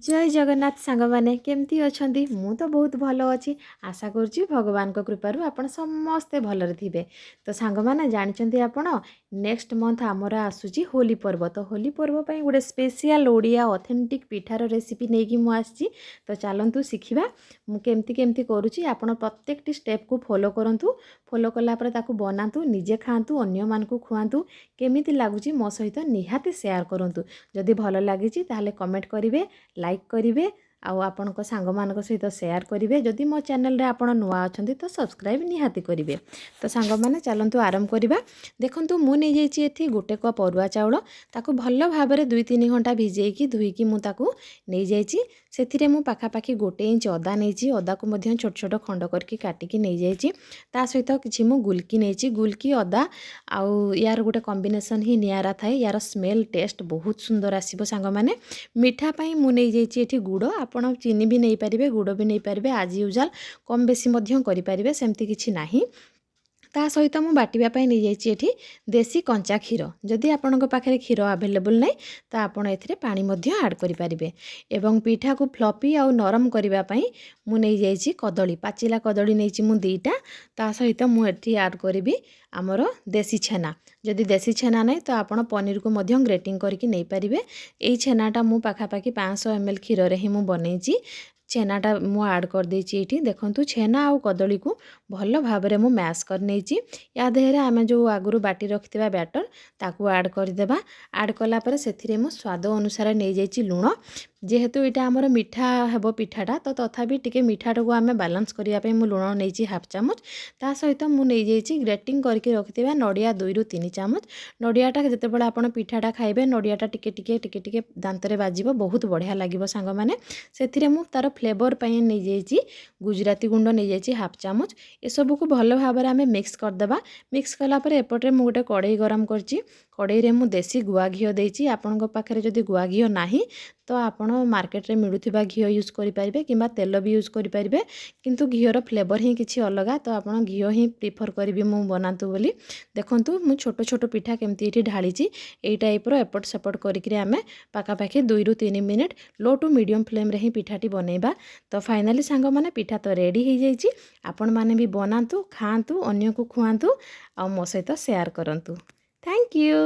जय जगन्नाथ सांग माने केमती अछंती मु तो बहुत भलो अच्छी आशा करुच्ची भगवान को कृपार आपण समस्ते भलरे थिबे। तो सांग माने जानचंती आपण नेक्स्ट मंथ आमर आसुची होली पर्व। तो होली पर्व पई गोटे स्पेशल ओडिया ऑथेंटिक पिठार रेसिपी नेकी मु आसी। तो चलंतु शिखिबा मु केमती केमती करूची। आपण प्रत्येकटी स्टेप को फॉलो करंतु। फॉलो कला परे ताकू बनातु निजे खांतु अन्य मान को खुआंतु केमिति लागुची मो सहित निहाती शेयर करंतु। जदि भलो लागिची ताहाले कमेंट करिवे लाइक करिवे आउ आपनक सांग मानक सहित शेयर करिवे। जदि मो चैनल रे आपण नुआ अछंती तो सब्सक्राइब निहाती करिवे। तो सांग माने चलंतु आरंभ करिबा। देखंतु मु नै जाईची एथि गोटे कप अरुआ चाउल ताकू भल्लो भाबरे 2-3 घंटा भिजेकी धुईकी मु ताकू नै जाईची। सेथिरे मु पाखापाखी 1 इंच अदा नैची। अदा को मध्य छोट छोट खंड करके काटिकी नै जाईची। ता सहित किछि मु गुलकी नैची। गुलकी अदा आउ यार गोटे कॉम्बिनेशन ही नियारा थाए। यार स्मेल टेस्ट बहुत सुंदर आसीबो सांग माने। मिठा पई मु नै जाईची एथि गुड़। आपण चीनी भी नहीं पारिबे गुड़ भी नहीं पारिबे आज यूजुअल कम बेसी मध्य करि पारिबे सेमती किछि नाही। ता सहित मु बाटिबा पई नै जाईची एथि देसी कंचा क्षीर। जदि आपनक पाखरे क्षीर अवेलेबल नै तो आपण एथिरे पानी मध्य ऐड करि पारिबे। एवं पीठा को फ्लफी आउ नरम करिबा पई मु नै जाईची कदली पाचिला कदली नैची मु 2टा। ता सहित मु एथि ऐड करिबी हमरो देसी छेना। जदि देसी छेना नै तो आपण पनीर को मध्य ग्रेटिंग करके नै पारिबे। एई छेनाटा मु पाखापाखी 500 ml क्षीर रे ही मु बनेइची। छेनाटा मु ऐड कर देइची एठी। देखंतु छेना आउ कदली को भल्लो भाबरे मु मैश कर नेइची। या देहरे आमे जो आगुरु बाटी रखिथिबा बैटर ताकू ऐड कर देबा। ऐड कला परे सेथिरे मु स्वाद अनुसार नै जाईची लूण। जेहेतु इटा हमर मीठा हेबो पिठाटा तो तथापि टिके मीठाटा को आमे बैलेंस करिया पे मु लूण नेइची हाफ चामच। ता सहित मु नै जाईची ग्रेटिंग करके रखिथिबा नडिया 2-3 चामच। नडियाटा जेतेबेले आपण पिठाटा खाइबे नडियाटा टिके टिके दांतरे बाजिबो बहुत बढ़िया लागिबो सांग माने। सेथिरे मु तार फ्लेवर पई नै जाईची गुजराती गुंड नै जाईची हाफ चामच। ए सब को भलो भाबरे आमे मिक्स कर देबा। मिक्स कला परे एपटरे मु गोटे कढ़ई गरम करची। कढ़ई रे मु देसी गुआ घियो देइची। आपनक पाखरे जदि गुआ घियो नाही तो आपण मार्केट रे मिलुथिबा घियो यूज करि पारिबे किंबा तेल भी यूज करि पारिबे। किंतु घियोर फ्लेवर ही किछि अलगा तो आपण घियो ही प्रिफर करिबि मु बनातु बोली। देखंतु मु छोटो छोटो पिठा केमती एठी ढाळीची। एई टाइप रो एपट सेपट करिकरी आमे पाखापाखी 2-3 minute low to medium flame रे ही पिठाटी बनेइबा। तो फाइनली सांग माने पिठा तो रेडी हो जाइची। आपण माने भी बनातु खांतु अन्य को खुआंतु आ मो सहित शेयर करंतु। Thank you.